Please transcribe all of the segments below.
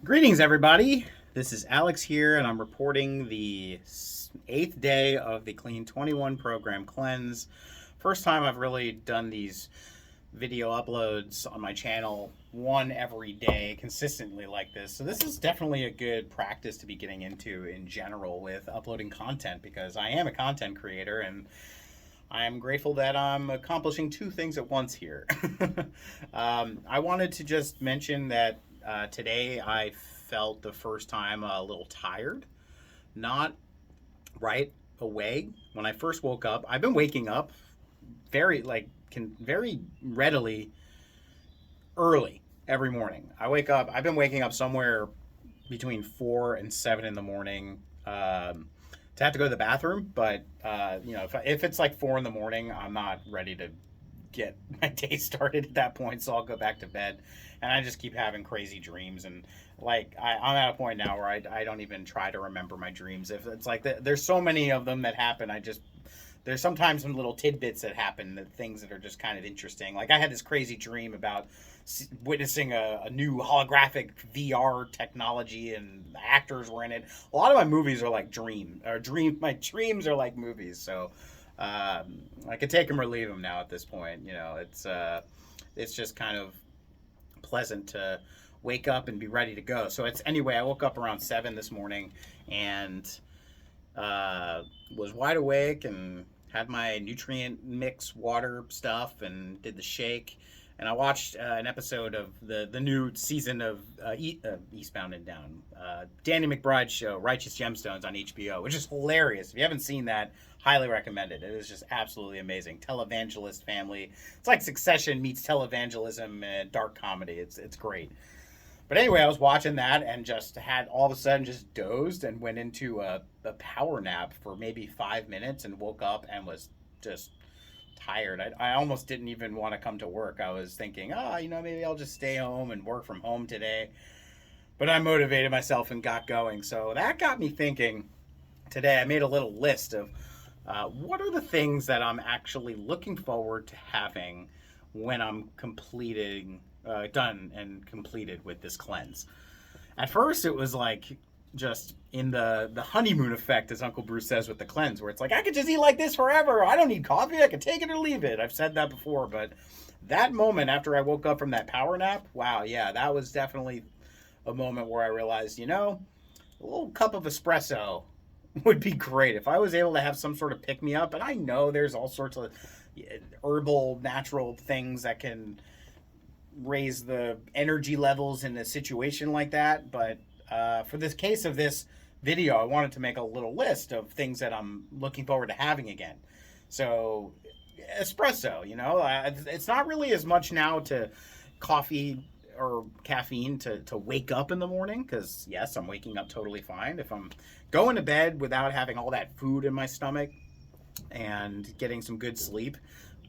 Greetings, everybody. This is Alex here, and I'm reporting the eighth day of the Clean 21 program cleanse. First time I've really done these video uploads on my channel, one every day, consistently like this. So, this is definitely a good practice to be getting into in general with uploading content because I am a content creator and I'm grateful that I'm accomplishing two things at once here. I wanted to just mention that today I felt the first time a little tired. Not right away when I first woke up. I've been waking up very readily early every morning. I've been waking up somewhere between 4 and 7 in the morning. To have to go to the bathroom, but if it's like 4 in the morning, I'm not ready to get my day started at that point, so I'll go back to bed, and I just keep having crazy dreams, and I'm at a point now where I don't even try to remember my dreams. If it's like there's so many of them that happen, there's sometimes some little tidbits that happen, things that are just kind of interesting. Like I had this crazy dream about witnessing a new holographic VR technology, and the actors were in it. A lot of my movies are like my dreams are like movies. So I could take them or leave them now at this point. It's just kind of pleasant to wake up and be ready to go. So anyway. I woke up around 7 this morning and was wide awake and had my nutrient mix water stuff and did the shake. And I watched an episode of the new season of Eastbound and Down, Danny McBride's show, Righteous Gemstones on HBO, which is hilarious. If you haven't seen that, highly recommend it. It is just absolutely amazing. Televangelist family. It's like Succession meets televangelism and dark comedy. It's great. But anyway, I was watching that and just had all of a sudden just dozed and went into a power nap for maybe 5 minutes and woke up and was just tired. I almost didn't even want to come to work. I was thinking, maybe I'll just stay home and work from home today. But I motivated myself and got going. So that got me thinking today. I made a little list of what are the things that I'm actually looking forward to having when I'm done and completed with this cleanse. At first, it was like just in the honeymoon effect, as Uncle Bruce says with the cleanse, where it's like, I could just eat like this forever. I don't need coffee. I can take it or leave it. I've said that before, but that moment after I woke up from that power nap, wow, yeah, that was definitely a moment where I realized, a little cup of espresso would be great. If I was able to have some sort of pick me up, and I know there's all sorts of herbal, natural things that can raise the energy levels in a situation like that, but for this case of this video, I wanted to make a little list of things that I'm looking forward to having again. So, espresso, it's not really as much now to coffee or caffeine to wake up in the morning, because yes, I'm waking up totally fine. If I'm going to bed without having all that food in my stomach and getting some good sleep,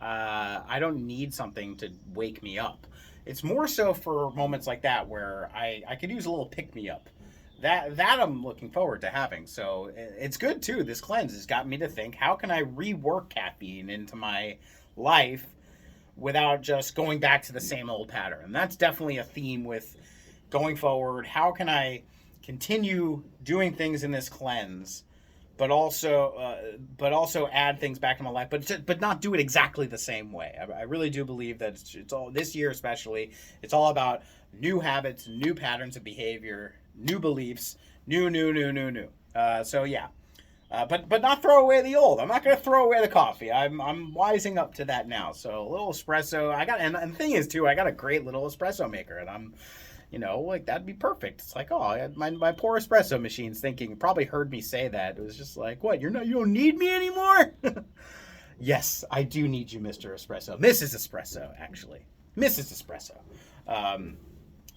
I don't need something to wake me up. It's more so for moments like that where I could use a little pick me up. That I'm looking forward to having. So it's good too. This cleanse has got me to think, how can I rework caffeine into my life without just going back to the same old pattern? And that's definitely a theme with going forward. How can I continue doing things in this cleanse, but also add things back in my life, but not do it exactly the same way. I really do believe that it's all, this year especially, it's all about new habits, new patterns of behavior, new beliefs, new. So yeah, but not throw away the old. I'm not going to throw away the coffee. I'm wising up to that now. So a little espresso. And the thing is too, I got a great little espresso maker, and I'm, that'd be perfect. It's like, oh, I had my poor espresso machine's thinking, probably heard me say that. It was just like, what, you don't need me anymore? Yes, I do need you, Mr. Espresso. Mrs. Espresso, actually. Mrs. Espresso.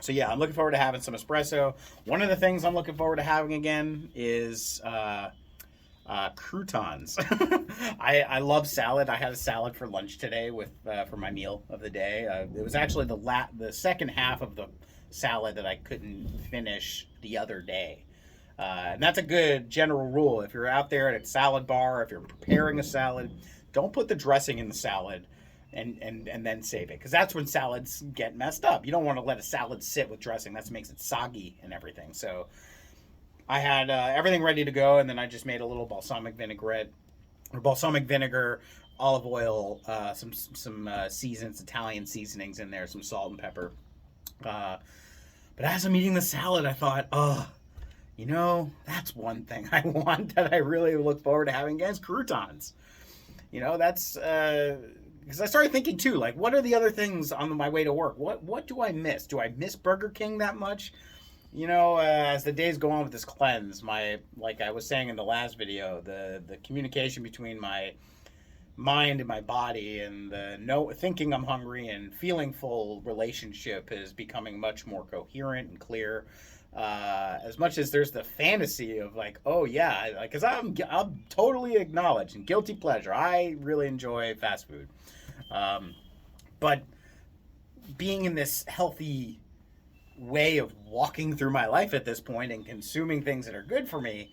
So yeah, I'm looking forward to having some espresso. One of the things I'm looking forward to having again is croutons. I love salad. I had a salad for lunch today for my meal of the day. It was actually the second half of the salad that I couldn't finish the other day. And that's a good general rule. If you're out there at a salad bar, if you're preparing a salad, don't put the dressing in the salad and then save it, because that's when salads get messed up. You don't want to let a salad sit with dressing. That makes it soggy and everything. So I had everything ready to go, and then I just made a little balsamic vinaigrette, or balsamic vinegar, olive oil, some seasons, Italian seasonings in there, some salt and pepper. But as I'm eating the salad, I thought, oh, that's one thing I want that I really look forward to having again, is croutons. That's because I started thinking too, like, what are the other things on my way to work? What do I miss? Do I miss Burger King that much? As the days go on with this cleanse, like I was saying in the last video, the communication between my mind and my body, and the thinking I'm hungry and feeling full relationship is becoming much more coherent and clear. As much as there's the fantasy of like, oh yeah, because I'm totally acknowledged and guilty pleasure. I really enjoy fast food, but being in this healthy way of walking through my life at this point and consuming things that are good for me,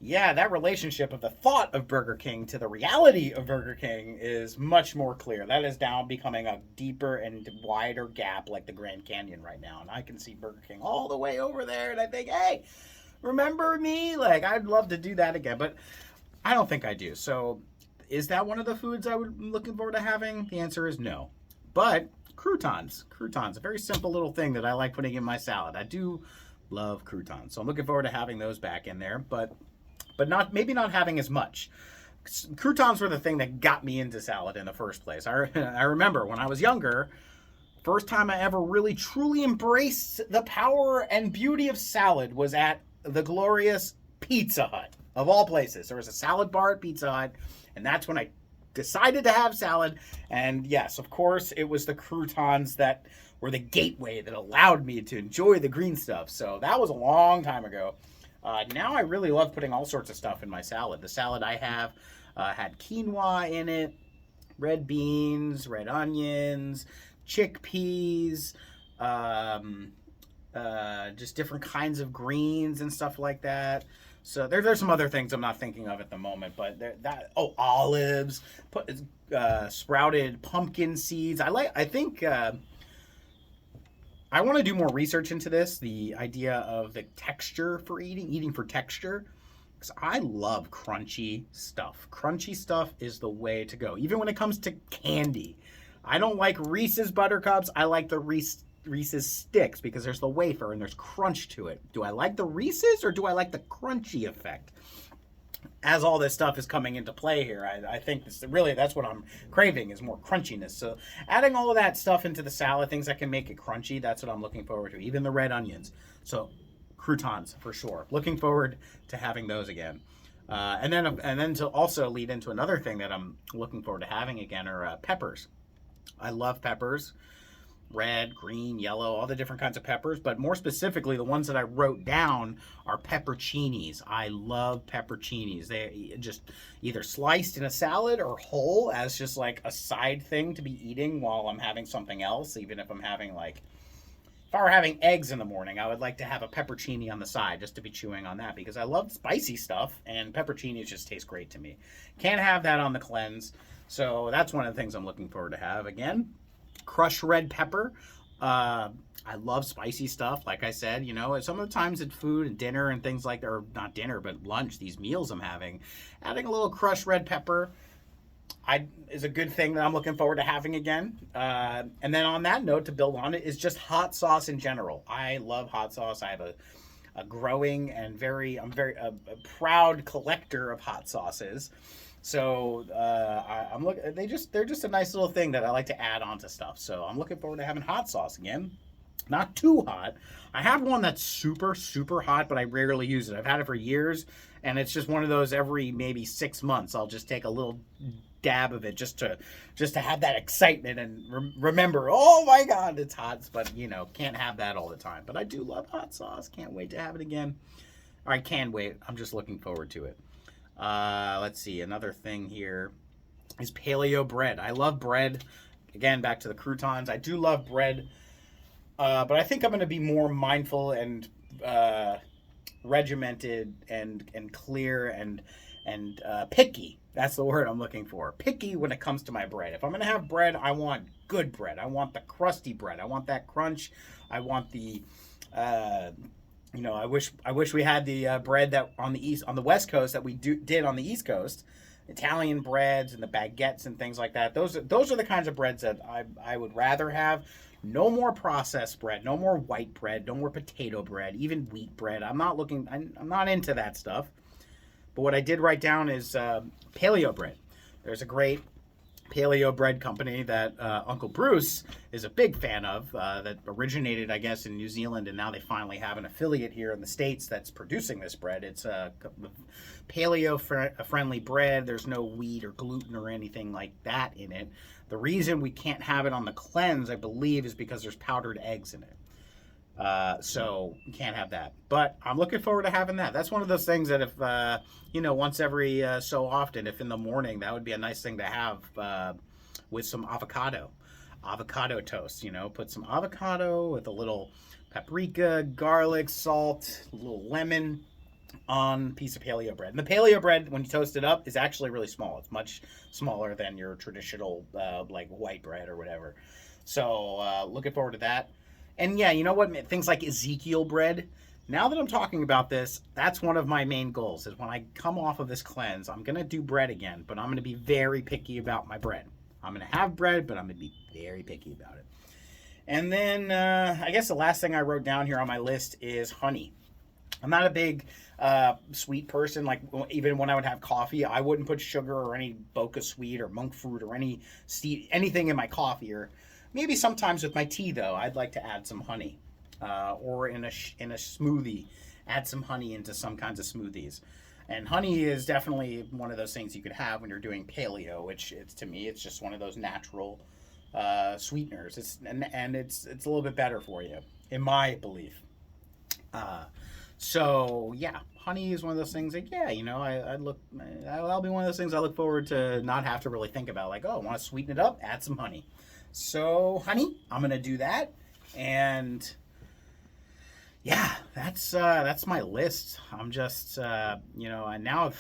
yeah, that relationship of the thought of Burger King to the reality of Burger King is much more clear. That is now becoming a deeper and wider gap, like the Grand Canyon right now. And I can see Burger King all the way over there, and I think, hey, remember me? Like, I'd love to do that again, but I don't think I do. So is that one of the foods I would be looking forward to having? The answer is no. But croutons, a very simple little thing that I like putting in my salad. I do love croutons, so I'm looking forward to having those back in there, but maybe not having as much. Croutons were the thing that got me into salad in the first place. I remember when I was younger, first time I ever really truly embraced the power and beauty of salad was at the glorious Pizza Hut, of all places. There was a salad bar at Pizza Hut, and that's when I decided to have salad. And yes, of course, it was the croutons that were the gateway that allowed me to enjoy the green stuff. So that was a long time ago. Now I really love putting all sorts of stuff in my salad. The salad I have had quinoa in it, red beans, red onions, chickpeas, just different kinds of greens and stuff like that. So there's some other things I'm not thinking of at the moment, but olives, sprouted pumpkin seeds. I want to do more research into this, the idea of the texture for eating for texture, because I love crunchy stuff. Crunchy stuff is the way to go, even when it comes to candy. I don't like Reese's Buttercups. I like the Reese's Sticks because there's the wafer and there's crunch to it. Do I like the Reese's or do I like the crunchy effect? As all this stuff is coming into play here, I think that's what I'm craving, is more crunchiness. So adding all of that stuff into the salad, things that can make it crunchy, that's what I'm looking forward to. Even the red onions. So croutons for sure. Looking forward to having those again. And then to also lead into another thing that I'm looking forward to having again are peppers. I love peppers. Red, green, yellow, all the different kinds of peppers, but more specifically, the ones that I wrote down are pepperoncinis. I love pepperoncinis. They just either sliced in a salad or whole as just like a side thing to be eating while I'm having something else. Even if I'm having if I were having eggs in the morning, I would like to have a pepperoncini on the side just to be chewing on that, because I love spicy stuff and pepperoncinis just taste great to me. Can't have that on the cleanse. So that's one of the things I'm looking forward to have again. Crushed red pepper. I love spicy stuff. Like I said, some of the times at food and dinner and things like that, or not dinner, but lunch, these meals I'm having, adding a little crushed red pepper is a good thing that I'm looking forward to having again. And then on that note, to build on it, is just hot sauce in general. I love hot sauce. I have a growing and I'm very proud collector of hot sauces. So they're just a nice little thing that I like to add on to stuff. So I'm looking forward to having hot sauce again. Not too hot. I have one that's super, super hot, but I rarely use it. I've had it for years, and it's just one of those every maybe 6 months. I'll just take a little dab of it just to have that excitement and remember, oh my God, it's hot. But, can't have that all the time. But I do love hot sauce. Can't wait to have it again. Or I can wait. I'm just looking forward to it. Let's see. Another thing here is paleo bread. I love bread. Again, back to the croutons. I do love bread, but I think I'm going to be more mindful and regimented and clear and and picky. That's the word I'm looking for. Picky when it comes to my bread. If I'm gonna have bread, I want good bread. I want the crusty bread. I want that crunch. I want the, I wish we had the bread that on the West Coast that we did on the East Coast. Italian breads and the baguettes and things like that. Those are the kinds of breads that I would rather have. No more processed bread, no more white bread, no more potato bread, even wheat bread. I'm not into that stuff. But what I did write down is paleo bread. There's a great paleo bread company that Uncle Bruce is a big fan of that originated, I guess, in New Zealand, and now they finally have an affiliate here in the States that's producing this bread. It's a paleo-friendly bread. There's no wheat or gluten or anything like that in it. The reason we can't have it on the cleanse, I believe, is because there's powdered eggs in it. So you can't have that. But I'm looking forward to having that. That's one of those things that if, once every so often, if in the morning, that would be a nice thing to have with some avocado toast, put some avocado with a little paprika, garlic, salt, a little lemon on a piece of paleo bread. And the paleo bread, when you toast it up, is actually really small. It's much smaller than your traditional like white bread or whatever. So looking forward to that. And yeah, you know what? Things like Ezekiel bread. Now that I'm talking about this, that's one of my main goals is when I come off of this cleanse, I'm going to do bread again, but I'm going to be very picky about my bread. I'm going to have bread, but I'm going to be very picky about it. And then I guess the last thing I wrote down here on my list is honey. I'm not a big sweet person. Like even when I would have coffee, I wouldn't put sugar or any Boca sweet or monk fruit or anything in my coffee. Or maybe sometimes with my tea though, I'd like to add some honey, or in a smoothie, add some honey into some kinds of smoothies. And honey is definitely one of those things you could have when you're doing paleo, which to me it's just one of those natural sweeteners. It's a little bit better for you, in my belief. So yeah, honey is one of those things that that'll be one of those things I look forward to not have to really think about. Like, oh, I want to sweeten it up, add some honey. So honey, I'm gonna do that, and yeah, that's my list. I'm just and now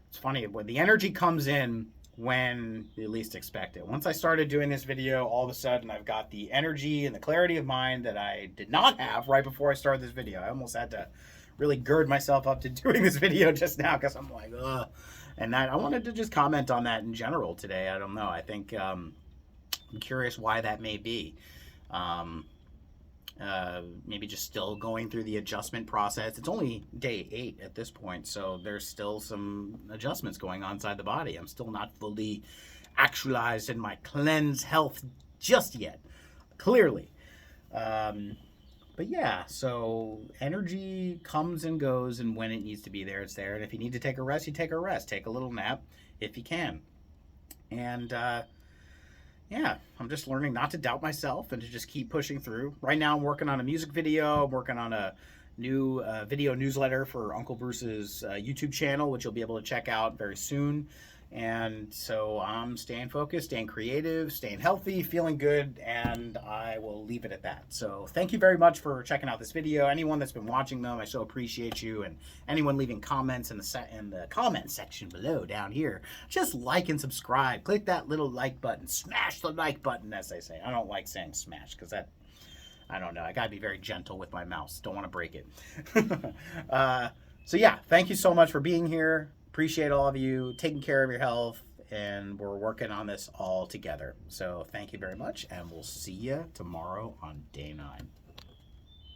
it's funny when the energy comes in when you least expect it. Once I started doing this video, all of a sudden I've got the energy and the clarity of mind that I did not have right before I started this video. I almost had to really gird myself up to doing this video just now because I'm like, ugh. And I wanted to just comment on that in general today. I don't know. I think I'm curious why that may be. Maybe just still going through the adjustment process. It's only day 8 at this point, so there's still some adjustments going on inside the body. I'm still not fully actualized in my cleanse health just yet, clearly. But yeah, so energy comes and goes, and when it needs to be there, it's there. And if you need to take a rest, you take a rest. Take a little nap if you can. And yeah, I'm just learning not to doubt myself and to just keep pushing through. Right now I'm working on a music video. I'm working on a new video newsletter for Uncle Bruce's YouTube channel, which you'll be able to check out very soon. And so I'm staying focused, staying creative, staying healthy, feeling good, and I will leave it at that. So thank you very much for checking out this video. Anyone that's been watching them, I so appreciate you. And anyone leaving comments in the comment section below down here, just like and subscribe. Click that little like button. Smash the like button, as they say. I don't like saying smash because that, I don't know. I got to be very gentle with my mouse. Don't want to break it. So yeah, thank you so much for being here. Appreciate all of you taking care of your health, and we're working on this all together. So thank you very much, and we'll see you tomorrow on day 9.